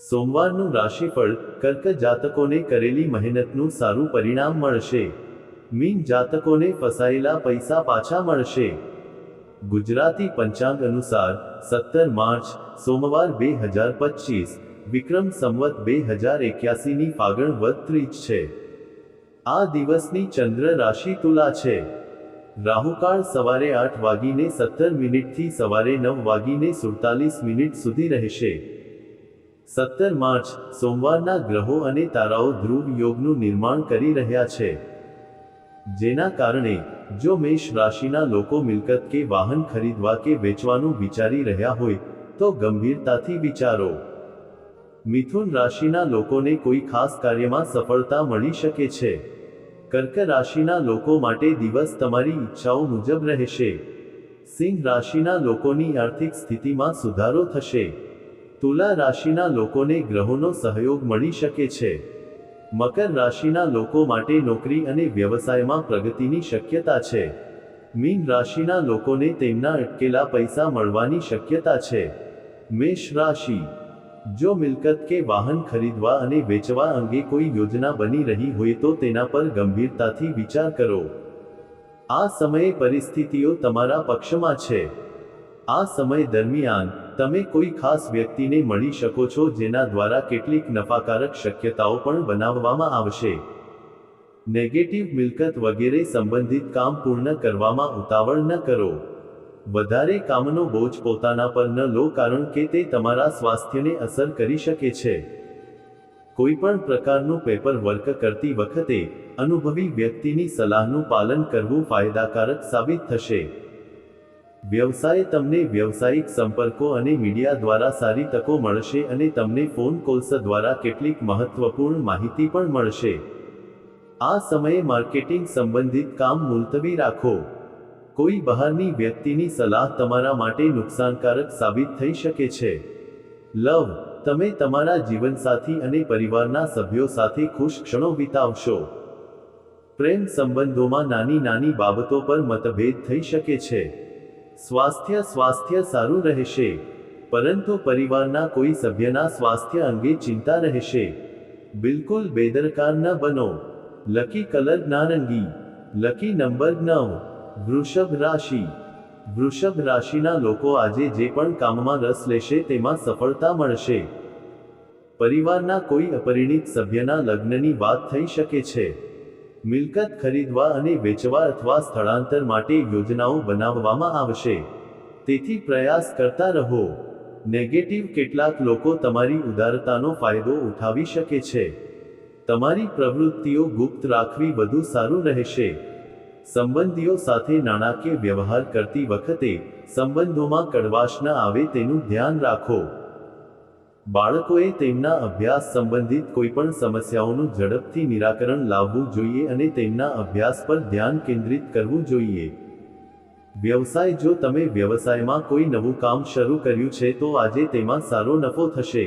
સોમવારનું રાશિફળ કર્ક જાતકોને કરેલી મહેનતનું સારું પરિણામ મળશે। મીન જાતકોને ફસાયેલા પૈસા પાછા મળશે। ગુજરાતી પંચાંગ અનુસાર 17 માર્ચ સોમવાર 2025 વિક્રમ સંવત 2081 ની ફાગણ વદ ત્રીજ છે। આ દિવસની ચંદ્ર રાશિ તુલા છે। રાહુકાળ સવારે 8:17 થી સવારે 9:47 સુધી રહેશે। 17 માર્ચ સોમવારના ગ્રહો અને તારાઓ ધ્રુવ યોગનું નિર્માણ કરી રહ્યા છે, જેના કારણે જો મેષ રાશિના લોકો મિલકત કે વાહન ખરીદવા કે વેચવાનું વિચારી રહ્યા હોય તો ગંભીરતાથી વિચારો। મિથુન રાશિના લોકોને કોઈ ખાસ કાર્યમાં સફળતા મળી શકે છે। કર્ક રાશિના લોકો માટે દિવસ તમારી ઈચ્છાઓ મુજબ રહેશે। સિંહ રાશિના લોકોની આર્થિક સ્થિતિમાં સુધારો થશે। તુલા રાશિના લોકોને ગ્રહોનો સહયોગ મળી શકે છે। મકર રાશિના લોકો માટે નોકરી અને વ્યવસાયમાં પ્રગતિની શક્યતા છે। મીન રાશિના લોકોને તેમના અટકેલા પૈસા મળવાની શક્યતા છે। મેષ રાશિ, જો મિલકત કે વાહન ખરીદવા અને વેચવા અંગે કોઈ યોજના બની રહી હોય તો તેના પર ગંભીરતાથી વિચાર કરો। આ સમયે પરિસ્થિતિઓ તમારા પક્ષમાં છે। આ સમય દરમિયાન તમે કોઈ ખાસ વ્યક્તિને મળી શકો છો જેના દ્વારા કેટલીક નફાકારક શક્યતાઓ પણ બનાવવામાં આવશે। નેગેટિવ મિલકત વગેરે સંબંધિત કામ પૂર્ણ કરવામાં ઉતાવળ ન કરો। વધારે કામનો બોજ પોતાના પર ન લો કારણ કે તે તમારા સ્વાસ્થ્યને અસર કરી શકે છે। કોઈપણ પ્રકારનું પેપર વર્ક કરતી વખતે અનુભવી વ્યક્તિની સલાહનું પાલન કરવું ફાયદાકારક સાબિત થશે। વ્યવસાય, તમને વ્યવસાયિક સંપર્કો અને મીડિયા દ્વારા સારી તકો મળશે અને તમને ફોન કોલ્સ દ્વારા કેટલીક મહત્વપૂર્ણ માહિતી પણ મળશે। આ સમયે માર્કેટિંગ સંબંધિત કામ મુલતવી રાખો। કોઈ બહારની વ્યક્તિની સલાહ તમારા માટે નુકસાનકારક સાબિત થઈ શકે છે। લવ, તમે તમારા જીવનસાથી અને પરિવારના સભ્યો સાથે ખુશ ક્ષણો વિતાવશો। પ્રેમ સંબંધોમાં નાની નાની બાબતો પર મતભેદ થઈ શકે છે। સ્વાસ્થ્ય સારું રહેશે, પરંતુ પરિવારના કોઈ સભ્યના સ્વાસ્થ્ય અંગે ચિંતા રહેશે। બિલકુલ બેદરકાર ન બનો। લકી કલર નારંગી, લકી નંબર 9। વૃષભ રાશિ, વૃષભ રાશિના લોકો આજે જે પણ કામમાં રસ લેશે તેમાં સફળતા મળશે। પરિવારના કોઈ અપરિણિત સભ્યના લગ્નની વાત થઈ શકે છે। મિલકત ખરીદવા અને વેચવા અથવા સ્થળાંતર માટે યોજનાઓ બનાવવામાં આવશે, તેથી પ્રયાસ કરતા રહો। નેગેટિવ, કેટલાક લોકો તમારી ઉદારતાનો ફાયદો ઉઠાવી શકે છે। તમારી પ્રવૃત્તિઓ ગુપ્ત રાખવી વધુ સારું રહેશે। સંબંધીઓ સાથે નાણાકીય વ્યવહાર કરતી વખતે સંબંધોમાં કડવાશ ન આવે તેનું ધ્યાન રાખો। બાળકોએ તેમના અભ્યાસ સંબંધિત કોઈપણ સમસ્યાઓનું ઝડપથી નિરાકરણ લાવવું જોઈએ અને તેમના અભ્યાસ પર ધ્યાન કેન્દ્રિત કરવું જોઈએ। વ્યવસાય, જો તમે વ્યવસાયમાં કોઈ નવું કામ શરૂ કર્યું છે તો આજે તેમાં સારો નફો થશે।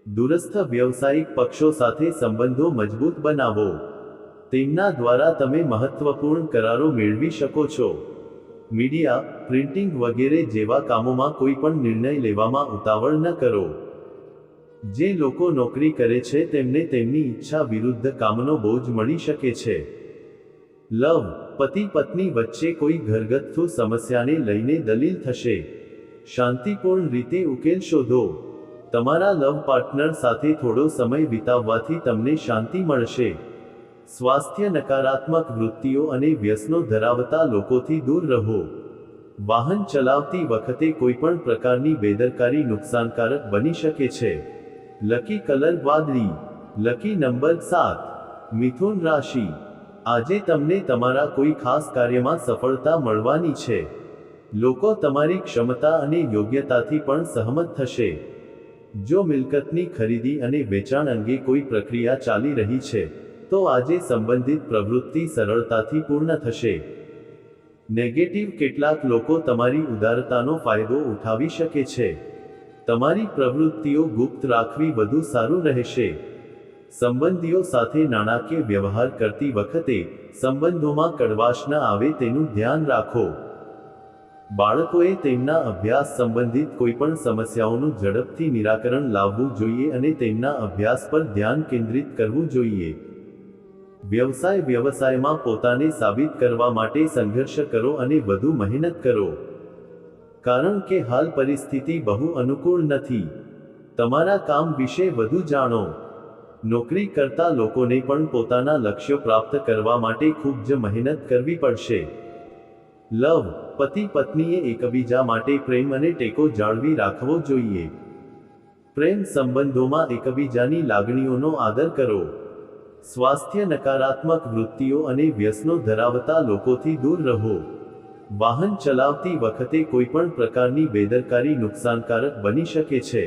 દૂરસ્થ વ્યવસાયિક પક્ષો સાથે સંબંધો મજબૂત બનાવો, તેમના દ્વારા તમે મહત્વપૂર્ણ કરારો મેળવી શકો છો। મીડિયા, પ્રિન્ટિંગ વગેરે જેવા કામોમાં કોઈ પણ નિર્ણય લેવામાં ઉતાવળ ન કરો। જે લોકો નોકરી કરે છે તેમને તેમની ઈચ્છા વિરુદ્ધ કામનો બોજ મળી શકે છે। લવ, પતિ પત્ની વચ્ચે કોઈ ઘરગથ્થુ સમસ્યાને લઈને દલીલ થશે। શાંતિપૂર્ણ રીતે ઉકેલ શોધો। તમારા લવ પાર્ટનર સાથે થોડો સમય વિતાવવાથી તમને શાંતિ મળશે। સ્વાસ્થ્ય, નકારાત્મક વૃત્તિઓ અને વ્યસનો ધરાવતા લોકોથી દૂર રહો। વાહન ચલાવતી વખતે કોઈપણ પ્રકારની બેદરકારી નુકસાનકારક બની શકે છે। લકી કલર વાદળી, લકી નંબર 7। મિથુન રાશિ, આજે તમને તમારા કોઈ ખાસ કાર્યમાં સફળતા મળવાની છે। લોકો તમારી ક્ષમતા અને યોગ્યતાથી પણ સહમત થશે। જો મિલકતની ખરીદી અને વેચાણ અંગે કોઈ પ્રક્રિયા ચાલી રહી છે તો આજે સંબંધિત પ્રવૃત્તિ સરળતાથી પૂર્ણ થશે। નેગેટિવ, કેટલાક લોકો તમારી ઉદારતાનો ફાયદો ઉઠાવી શકે છે। તમારી પ્રવૃત્તિઓ ગુપ્ત રાખવી વધુ સારું રહેશે। સંબંધીઓ સાથે નાણાકીય વ્યવહાર કરતી વખતે સંબંધોમાં કડવાશ ન આવે તેનું ધ્યાન રાખો। બાળકોએ તેમના અભ્યાસ સંબંધિત કોઈપણ સમસ્યાઓનું ઝડપથી નિરાકરણ લાવવું જોઈએ અને તેમના અભ્યાસ પર ધ્યાન કેન્દ્રિત કરવું જોઈએ. વ્યવસાયમાં પોતાને સાબિત કરવા માટે સંઘર્ષ કરો અને વધુ મહેનત કરો. કારણ કે હાલ પરિસ્થિતિ બહુ અનુકૂળ નથી. તમારા કામ વિશે વધુ જાણો. નોકરી કરતા લોકોને પણ પોતાના લક્ષ્યો પ્રાપ્ત કરવા માટે ખૂબ જ મહેનત કરવી પડશે. લવ, પતિ પત્નીએ એકબીજા માટે પ્રેમ અને ટેકો જાળવી રાખવો જોઈએ. પ્રેમ સંબંધોમાં એકબીજાની લાગણીઓનો આદર કરો. સ્વાસ્થ્ય, નકારાત્મક વૃત્તિઓ અને વ્યસનો ધરાવતા લોકોથી દૂર રહો. વાહન ચલાવતી વખતે કોઈપણ પ્રકારની બેદરકારી નુકસાનકારક બની શકે છે.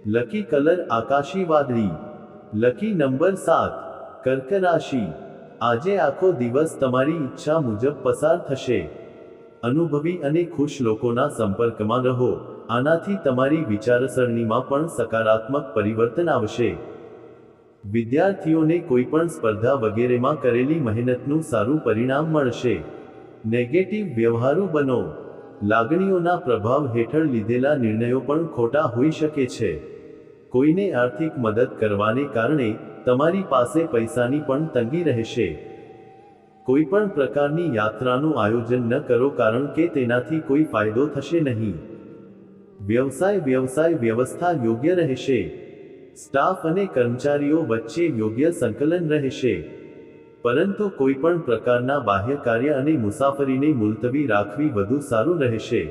લકી કલર આકાશી વાદળી. Lucky number 7. કર્ક રાશિ. આજે આખો દિવસ તમારી ઈચ્છા મુજબ પસાર થશે. અનુભવી અને ખુશ લોકોના સંપર્કમાં રહો. આનાથી તમારી વિચારસરણીમાં પણ સકારાત્મક પરિવર્તન આવશે. વિદ્યાર્થીઓને કોઈપણ સ્પર્ધા વગેરેમાં કરેલી મહેનતનું સારું પરિણામ મળશે. નેગેટિવ વ્યવહારુ બનો. લાગણીઓના પ્રભાવ હેઠળ લીધેલા નિર્ણયો પણ ખોટા હોઈ શકે છે. કોઈને આર્થિક મદદ કરવાને કારણે તમારી પાસે પૈસાની પણ તંગી રહેશે. કોઈપણ પ્રકારની યાત્રાનું આયોજન ન કરો કારણ કે તેનાથી કોઈ ફાયદો થશે નહીં. વ્યવસાય વ્યવસ્થા યોગ્ય રહેશે. સ્ટાફ અને કર્મચારીઓ વચ્ચે યોગ્ય સંકલન રહેશે. પરંતુ કોઈપણ પ્રકારના બાહ્ય કાર્ય અને મુસાફરીને મુલતવી રાખવી વધુ સારું રહેશે.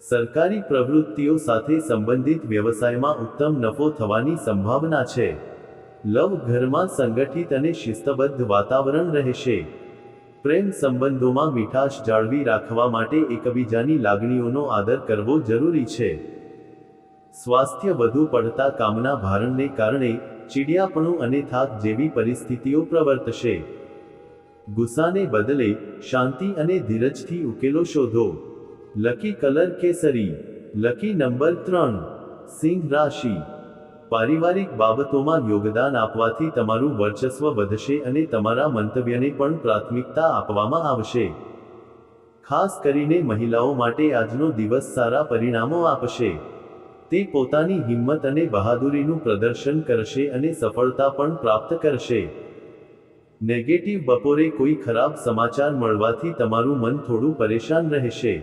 સરકારી પ્રવૃત્તિઓ સાથે સંબંધિત વ્યવસાયમાં ઉત્તમ નફો થવાની સંભાવના છે. લવ, ઘરમાં સંગઠિત અને શિસ્તબદ્ધ વાતાવરણ રહેશે. પ્રેમ સંબંધોમાં મીઠાશ જાળવી રાખવા માટે એકબીજાની લાગણીઓનો આદર કરવો જરૂરી છે. સ્વાસ્થ્ય, વધુ પડતા કામના ભારણને કારણે ચીડિયાપણું અને થાક જેવી પરિસ્થિતિઓ પ્રવર્તશે. ગુસ્સાને બદલે શાંતિ અને ધીરજથી ઉકેલો શોધો. લકી કલર કેસરી. Lucky number 3. સિંહ રાશિ. પારિવારિક બાબતોમાં યોગદાન આપવાથી તમારું વર્ચસ્વ વધશે અને તમારા મંતવ્યને પણ પ્રાથમિકતા આપવામાં આવશે. ખાસ કરીને મહિલાઓ માટે આજનો દિવસ સારા પરિણામો આપશે. તે પોતાની હિંમત અને બહાદુરીનું પ્રદર્શન કરશે અને સફળતા પણ પ્રાપ્ત કરશે. નેગેટિવ, બપોરે કોઈ ખરાબ સમાચાર મળવાથી તમારું મન થોડું પરેશાન રહેશે.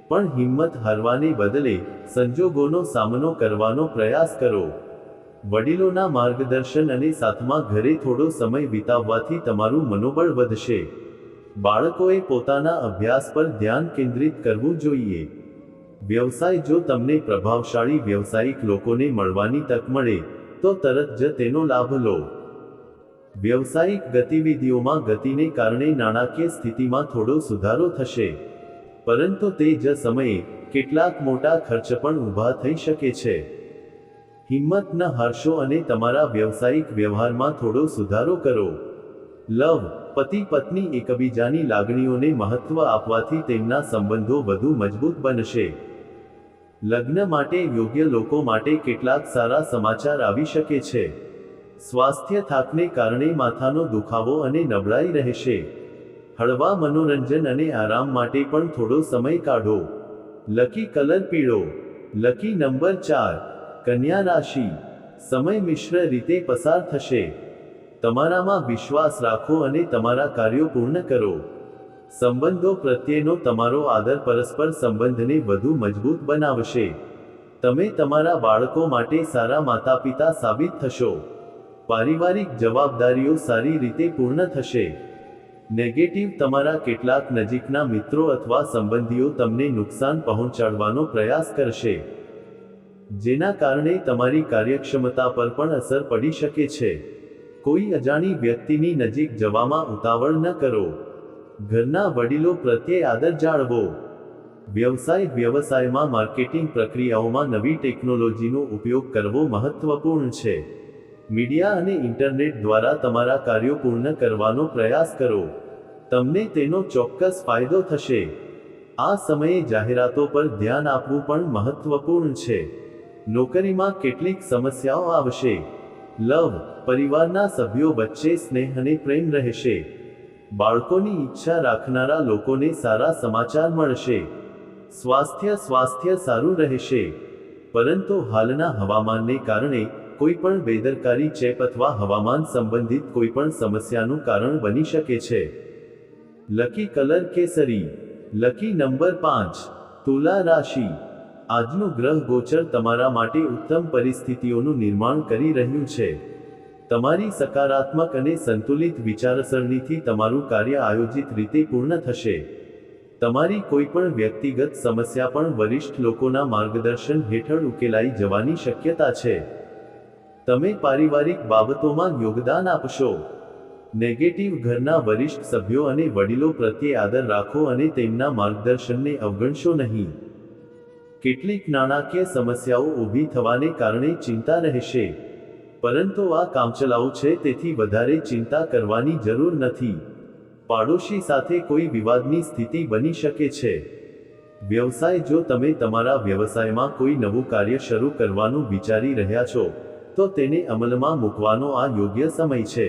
પણ હિંમત હારવાને બદલે સંજોગોનો સામનો કરવાનો પ્રયાસ કરો. વડીલોના માર્ગદર્શન અને સાથમાં ઘરે થોડો સમય વિતાવવાથી તમારું મનોબળ વધશે. બાળકોએ પોતાના અભ્યાસ પર ધ્યાન કેન્દ્રિત કરવું જોઈએ. વ્યવસાય, જો તમને પ્રભાવશાળી વ્યવસાયિક લોકોને મળવાની તક મળે તો તરત જ તેનો લાભ લો. વ્યવસાયિક ગતિવિધિઓમાં ગતિને કારણે નાણાકીય સ્થિતિમાં થોડો સુધારો થશે. પરંતુ તે જ સમયે કેટલાક મોટા ખર્ચ પણ ઊભા થઈ શકે છે. હિંમત ન હારશો અને તમારા વ્યવસાયિક વ્યવહારમાં થોડો સુધારો કરો. લવ, પતિ પત્ની એકબીજાની લાગણીઓને મહત્વ આપવાથી તેમના સંબંધો વધુ મજબૂત બનશે. લગ્ન માટે યોગ્ય લોકો માટે કેટલાક સારા સમાચાર આવી શકે છે. સ્વાસ્થ્ય, થાકને કારણે માથાનો દુખાવો અને નબળાઈ રહેશે. હળવા મનોરંજન અને આરામ માટે પણ થોડો સમય કાઢો. લકી કલર પીળો. Lucky number 4. કન્યા રાશિ. સમય મિશ્ર રીતે પસાર થશે. તમારામાં વિશ્વાસ રાખો અને તમારા કાર્યો પૂર્ણ કરો. સંબંધો પ્રત્યેનો તમારો આદર પરસ્પર સંબંધને વધુ મજબૂત બનાવશે. તમે તમારા બાળકો માટે સારા માતાપિતા સાબિત થશો. પારિવારિક જવાબદારીઓ સારી રીતે પૂર્ણ થશે. નેગેટિવ, તમારા કેટલાક નજીકના મિત્રો અથવા સંબંધીઓ તમને નુકસાન પહોંચાડવાનો પ્રયાસ કરશે. જેના કારણે તમારી કાર્યક્ષમતા પર પણ અસર પડી શકે છે. કોઈ અજાણી વ્યક્તિની નજીક જવામાં ઉતાવળ ન કરો. ઘરના વડીલો પ્રત્યે આદર જાળવો. વ્યવસાયમાં માર્કેટિંગ પ્રક્રિયાઓમાં નવી ટેકનોલોજીનો ઉપયોગ કરવો મહત્વપૂર્ણ છે. મીડિયા અને ઇન્ટરનેટ દ્વારા તમારા કાર્યો પૂર્ણ કરવાનો પ્રયાસ કરો. તમને તેનો ચોક્કસ ફાયદો થશે. આ સમયે જાહેરાતો પર ધ્યાન આપવું પણ મહત્વપૂર્ણ છે. નોકરીમાં કેટલીક સમસ્યાઓ આવશે. લવ, પરિવારના સભ્યો વચ્ચે સ્નેહ અને પ્રેમ રહેશે. બાળકોની ઈચ્છા રાખનારા લોકોને સારા સમાચાર મળશે. સ્વાસ્થ્ય સારું રહેશે, પરંતુ હાલના હવામાનને કારણે કોઈ પણ બેદરકારી ચેપ અથવા હવામાન સંબંધિત કોઈ પણ સમસ્યાનું કારણ બની શકે છે. લકી કલર કેસરી. Lucky number 5. તુલા રાશિ. આજનું ગ્રહ ગોચર તમારા માટે ઉત્તમ પરિસ્થિતિઓનું નિર્માણ કરી રહ્યું છે. તમારી સકારાત્મક અને સંતુલિત વિચારસરણીથી તમારું કાર્ય આયોજિત રીતે પૂર્ણ થશે. તમારી કોઈ પણ વ્યક્તિગત સમસ્યા પણ વરિષ્ઠ લોકોના માર્ગદર્શન હેઠળ ઉકેલાઈ જવાની શક્યતા છે. તમે પારિવારિક બાબતોમાં યોગદાન આપશો. નેગેટિવ. ઘરના વરિષ્ઠ સભ્યો અને વડીલો પ્રત્યે આદર રાખો અને તેમના માર્ગદર્શનને અવગણશો નહીં. કેટલીક નાણાકીય સમસ્યાઓ ઊભી થવાને કારણે ચિંતા રહેશે, પરંતુ આ કામચલાઉ છે, તેથી વધારે ચિંતા કરવાની જરૂર નથી. પાડોશી સાથે કોઈ વિવાદની સ્થિતિ બની શકે છે. વ્યવસાય. જો તમે તમારા વ્યવસાયમાં કોઈ નવું કાર્ય શરૂ કરવાનું વિચારી રહ્યા છો, તો તેને અમલમાં મૂકવાનો આ યોગ્ય સમય છે.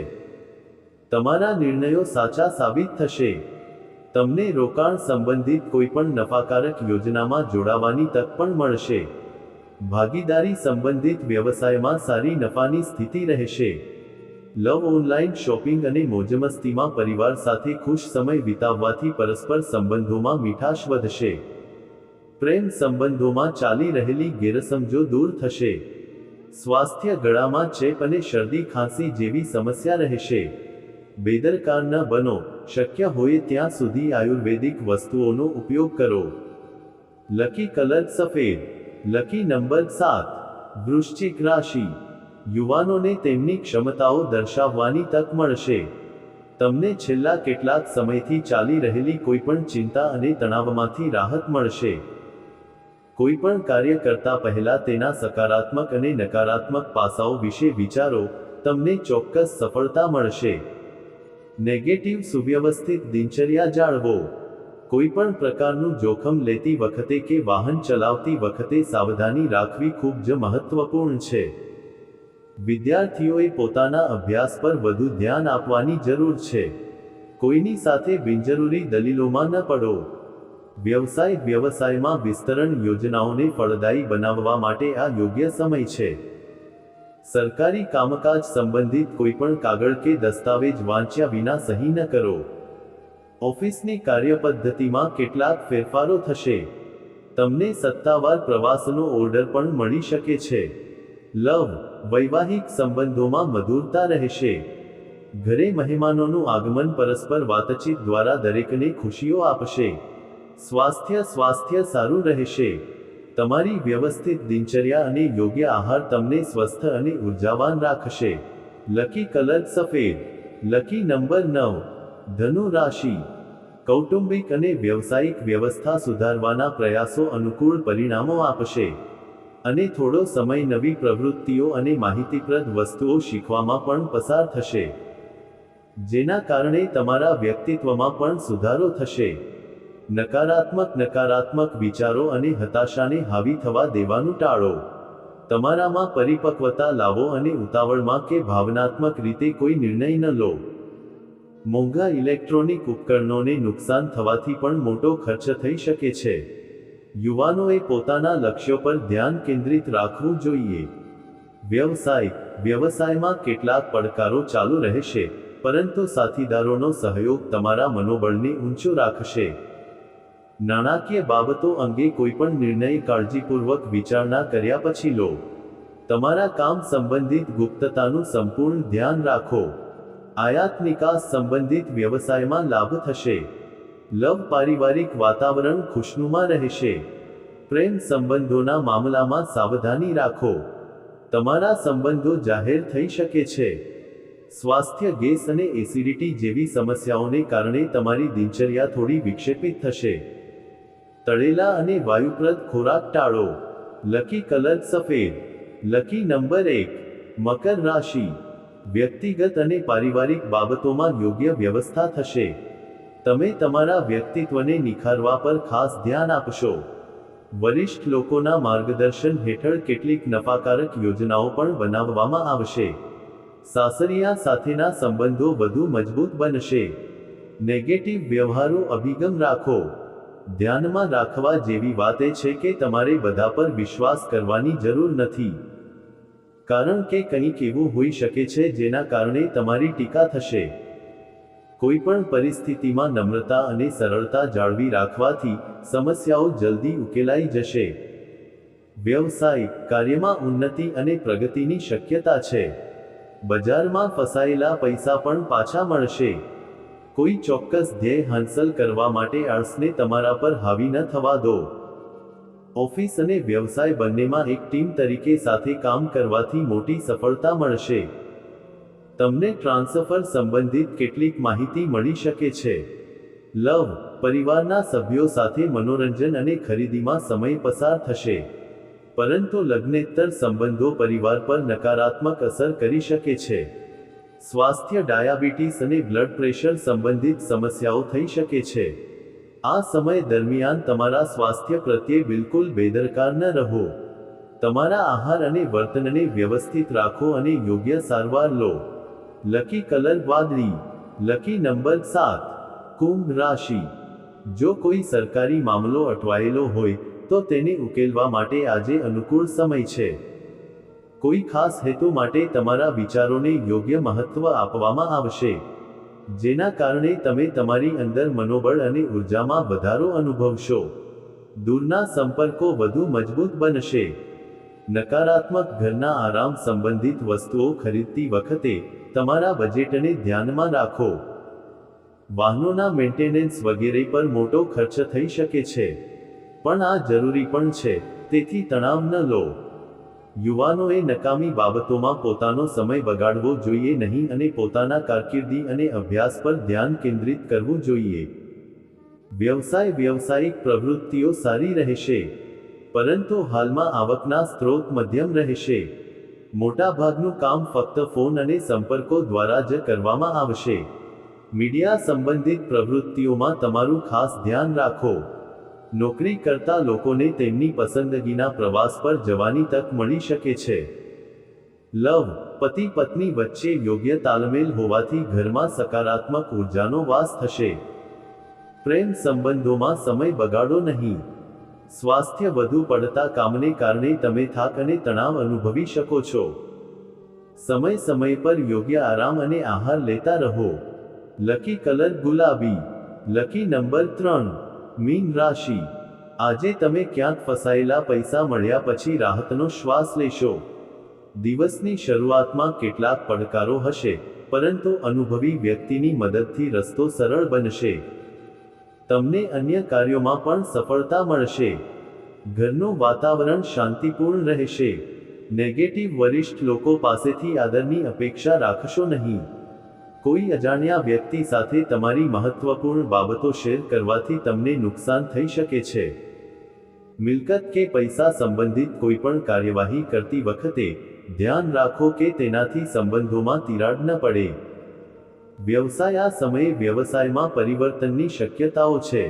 તમારા નિર્ણયો સાચા સાબિત થશે. તમને રોકાણ સંબંધિત કોઈપણ નફાકારક યોજનામાં જોડાવાની તક પણ મળશે. ભાગીદારી સંબંધિત વ્યવસાયમાં સારી નફાની સ્થિતિ રહેશે. લવ. ઓનલાઈન શોપિંગ અને મોજમસ્તીમાં પરિવાર સાથે ખુશ સમય વિતાવવાથી પરસ્પર સંબંધોમાં મીઠાશ વધશે. પ્રેમ સંબંધોમાં ચાલી રહેલી ગેરસમજો દૂર થશે. સ્વાસ્થ્ય. ગળામાં ચેપ અને શરદી ખાંસી જેવી સમસ્યા રહેશે. બેદરકાર ન બનો. શક્ય હોય ત્યાં સુધી આયુર્વેદિક વસ્તુઓનો ઉપયોગ કરો. લકી કલર સફેદ. Lucky number 7. વૃશ્ચિક રાશિ. યુવાનોને તેમની ક્ષમતાઓ દર્શાવવાની તક મળશે. તમને છેલ્લા કેટલાક સમયથી ચાલી રહેલી કોઈપણ ચિંતા અને તણાવમાંથી રાહત મળશે. કોઈપણ કાર્ય કરતા પહેલા તેના સકારાત્મક અને નકારાત્મક પાસાઓ વિશે વિચારો. તમને ચોક્કસ સફળતા મળશે. નેગેટિવ. સુવ્યવસ્થિત દિનચર્યા જાળવો. કોઈપણ પ્રકારનું જોખમ લેતી વખતે કે વાહન ચલાવતી વખતે સાવધાની રાખવી ખૂબ જ મહત્વપૂર્ણ છે. વિદ્યાર્થીઓએ પોતાના અભ્યાસ પર વધુ ધ્યાન આપવાની જરૂર છે. કોઈની સાથે બિનજરૂરી દલીલોમાં ન પડો. વ્યવસાય. વ્યવસાયમાં વિસ્તરણ યોજનાઓને ફળદાયી બનાવવા માટે આ યોગ્ય સમય છે. સરકારી કામકાજ સંબંધિત કોઈપણ કાગળ કે દસ્તાવેજ વાંચ્યા વિના સહી ન કરો. ઓફિસની કાર્યપદ્ધતિમાં કેટલાક ફેરફારો થશે. તમને સત્તાવાર પ્રવાસનો ઓર્ડર પણ મળી શકે છે. લવ. વૈવાહિક સંબંધોમાં મધુરતા રહેશે. ઘરે મહેમાનોનું આગમન પરસ્પર વાતચીત દ્વારા દરેકને ખુશીઓ આપશે. સ્વાસ્થ્ય સારું રહેશે. તમારી વ્યવસ્થિત દિનચર્યા અને યોગ્ય આહાર તમને સ્વસ્થ અને ઉર્જાવાન રાખશે. લકી કલર સફેદ. Lucky number 9. ધનુ રાશિ. કૌટુંબિક અને વ્યવસાયિક વ્યવસ્થા સુધારવાના પ્રયાસો અનુકૂળ પરિણામો આપશે, અને થોડો સમય નવી પ્રવૃત્તિઓ અને માહિતીપ્રદ વસ્તુઓ શીખવામાં પણ પસાર થશે, જેના કારણે તમારા વ્યક્તિત્વમાં પણ સુધારો થશે. નકારાત્મક વિચારો અને હતાશાને હાવી થવા દેવાનું ટાળો. તમારામાં પરિપક્વતા લાવો અને ઉતાવળમાં કે ભાવનાત્મક રીતે કોઈ નિર્ણય ન લો. મોંઘા ઇલેક્ટ્રોનિક ઉપકરણોને નુકસાન થવાથી પણ મોટો ખર્ચ થઈ શકે છે. યુવાનોએ પોતાના લક્ષ્યો પર ધ્યાન કેન્દ્રિત રાખવું જોઈએ. વ્યવસાયમાં કેટલાક પડકારો ચાલુ રહેશે, પરંતુ સાથીદારોનો સહયોગ તમારા મનોબળને ઊંચું રાખશે. નાણાકીય બાબતો અંગે કોઈપણ નિર્ણય કાળજીપૂર્વક વિચારણા કર્યા પછી લો. તમારા કામ સંબંધિત ગુપ્તતાનું સંપૂર્ણ ધ્યાન રાખો. આયાત નિકાસ સંબંધિત વ્યવસાયમાં લાભ થશે. લવ. પારિવારિક વાતાવરણ ખુશનુમા રહેશે. પ્રેમ સંબંધોના મામલામાં સાવધાની રાખો. તમારા સંબંધો જાહેર થઈ શકે છે. સ્વાસ્થ્ય. ગેસ અને એસિડિટી જેવી સમસ્યાઓને કારણે તમારી દિનચર્યા થોડી વિક્ષેપિત થશે. તળેલા અને વાયુપ્રદ ખોરાક ટાળો. લકી કલર સફેદ. Lucky number 1. મકર રાશિ. વ્યક્તિગત અને પારિવારિક બાબતોમાં યોગ્ય વ્યવસ્થા થશે. તમે તમારા વ્યક્તિત્વને નિખારવા પર ખાસ ધ્યાન આપશો. વરિષ્ઠ લોકોના માર્ગદર્શન હેઠળ કેટલીક નફાકારક યોજનાઓ પણ બનાવવામાં આવશે. સાસરિયા સાથેના સંબંધો વધુ મજબૂત બનશે. નેગેટિવ વ્યવહારો અભિગમ રાખો. ધ્યાનમાં રાખવા જેવી વાત એ છે કે તમારે બધા પર વિશ્વાસ કરવાની જરૂર નથી, કારણ કે કંઈક એવું હોઈ શકે છે જેના કારણે તમારી ટીકા થશે. કોઈ પણ પરિસ્થિતિમાં નમ્રતા અને સરળતા જાળવી રાખવાથી સમસ્યાઓ જલ્દી ઉકેલાઈ જશે. વ્યવસાય કાર્યમાં ઉન્નતિ અને પ્રગતિની શક્યતા છે. બજારમાં ફસાયેલા પૈસા પણ પાછા મળશે. કોઈ ચોક્કસ ધ્યેય હાંસલ કરવા માટે આળસને તમારા પર હાવી ન થવા દો. ઓફિસ અને વ્યવસાય બંનેમાં એક ટીમ તરીકે સાથે કામ કરવાથી મોટી સફળતા મળશે. તમને ટ્રાન્સફર સંબંધિત કેટલીક માહિતી મળી શકે છે. લવ પરિવારના સભ્યો સાથે મનોરંજન અને ખરીદીમાં સમય પસાર થશે, પરંતુ લગ્નેતર સંબંધો પરિવાર પર નકારાત્મક અસર કરી શકે છે. સ્વાસ્થ્ય ડાયાબિટીસ અને બ્લડ પ્રેશર સંબંધિત સમસ્યાઓ થઈ શકે છે. આ સમય દરમિયાન તમારા સ્વાસ્થ્ય પ્રત્યે બિલકુલ બેદરકાર ન રહો. તમારા આહાર અને વર્તનને વ્યવસ્થિત રાખો અને યોગ્ય સારવાર લો. લકી કલર વાદળી. Lucky number 7. કુંભ રાશિ. જો કોઈ સરકારી મામલો અટવાયેલો હોય તો તેને ઉકેલવા માટે આજે અનુકૂળ સમય છે. કોઈ ખાસ હેતુ માટે તમારા વિચારોને યોગ્ય મહત્વ આપવામાં આવશે, જેના કારણે તમે તમારી અંદર મનોબળ અને ઉર્જામાં વધારો અનુભવશો. દૂરના સંપર્કો વધુ મજબૂત બનશે. નકારાત્મક ઘરના આરામ સંબંધિત વસ્તુઓ ખરીદતી વખતે તમારા બજેટને ધ્યાનમાં રાખો. વાહનોના મેન્ટેનન્સ વગેરે પર મોટો ખર્ચ થઈ શકે છે, પણ આ જરૂરી પણ છે, તેથી તણાવ ન લો. યુવાનોએ નકામી બાબતોમાં પોતાનો સમય બગાડવો જોઈએ નહીં અને પોતાના કારકિર્દી અને અભ્યાસ પર ધ્યાન કેન્દ્રિત કરવું જોઈએ. વ્યવસાયિક પ્રવૃત્તિઓ સારી રહેશે, પરંતુ હાલમાં આવકના સ્ત્રોત મધ્યમ રહેશે. મોટાભાગનું કામ ફક્ત ફોન અને સંપર્કો દ્વારા જ કરવામાં આવશે. મીડિયા સંબંધિત પ્રવૃત્તિઓમાં તમારું ખાસ ધ્યાન રાખો. નોકરી કરતા લોકોને તેમની પસંદગીના પ્રવાસ પર જવાની તક મળી શકે છે. લવ પતિ પત્ની વચ્ચે યોગ્ય તાલમેલ હોવાથી ઘરમાં સકારાત્મક ઉર્જાનો વાસ થશે. પ્રેમ સંબંધોમાં સમય બગાડો નહીં. સ્વાસ્થ્ય વધુ પડતા કામને કારણે તમે થાક અને તણાવ અનુભવી શકો છો. સમય પર યોગ્ય આરામ અને આહાર લેતા રહો. લકી કલર ગુલાબી. Lucky number 3. મીન રાશિ. આજે તમે ક્યાંક ફસાયેલા પૈસા મળ્યા પછી રાહતનો શ્વાસ લેશો. દિવસની શરૂઆતમાં કેટલાક પડકારો હશે, પરંતુ અનુભવી વ્યક્તિની મદદથી રસ્તો સરળ બનશે. તમને અન્ય કાર્યોમાં પણ સફળતા મળશે. ઘરનું વાતાવરણ શાંતિપૂર્ણ રહેશે. નેગેટિવ વરિષ્ઠ લોકો પાસેથી આદરની અપેક્ષા રાખશો નહીં. કોઈ અજાણ્યા વ્યક્તિ સાથે તમારી મહત્વપૂર્ણ બાબતો શેર કરવાથી તમને નુકસાન થઈ શકે છે. મિલકત કે પૈસા સંબંધિત કોઈપણ કાર્યવાહી કરતી વખતે ધ્યાન રાખો કે તેનાથી સંબંધોમાં તિરાડ ન પડે. વ્યવસાય આ સમયે વ્યવસાયમાં પરિવર્તનની શક્યતાઓ છે.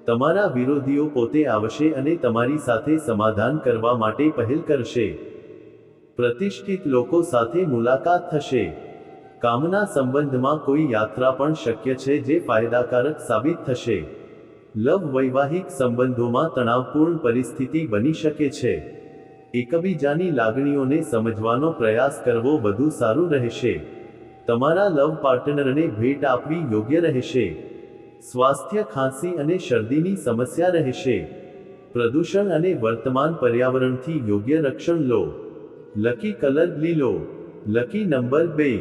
તમારા વિરોધીઓ પોતે આવશે અને તમારી સાથે સમાધાન કરવા માટે પહેલ કરશે. પ્રતિષ્ઠિત લોકો સાથે મુલાકાત થશે. કામના સંબંધમાં કોઈ યાત્રા પણ શક્ય છે જે ફાયદાકારક સાબિત થશે. લવ વૈવાહિક સંબંધોમાં તણાવપૂર્ણ પરિસ્થિતિ બની શકે છે. એકબીજાની લાગણીઓને સમજવાનો પ્રયાસ કરવો વધુ સારું રહેશે. તમારા લવ પાર્ટનરને ભેટ આપવી યોગ્ય રહેશે. સ્વાસ્થ્ય ખાંસી અને શરદીની સમસ્યા રહેશે. પ્રદૂષણ અને વર્તમાન પર્યાવરણથી યોગ્ય રક્ષણ લો. લકી કલર લીલો. Lucky number 2.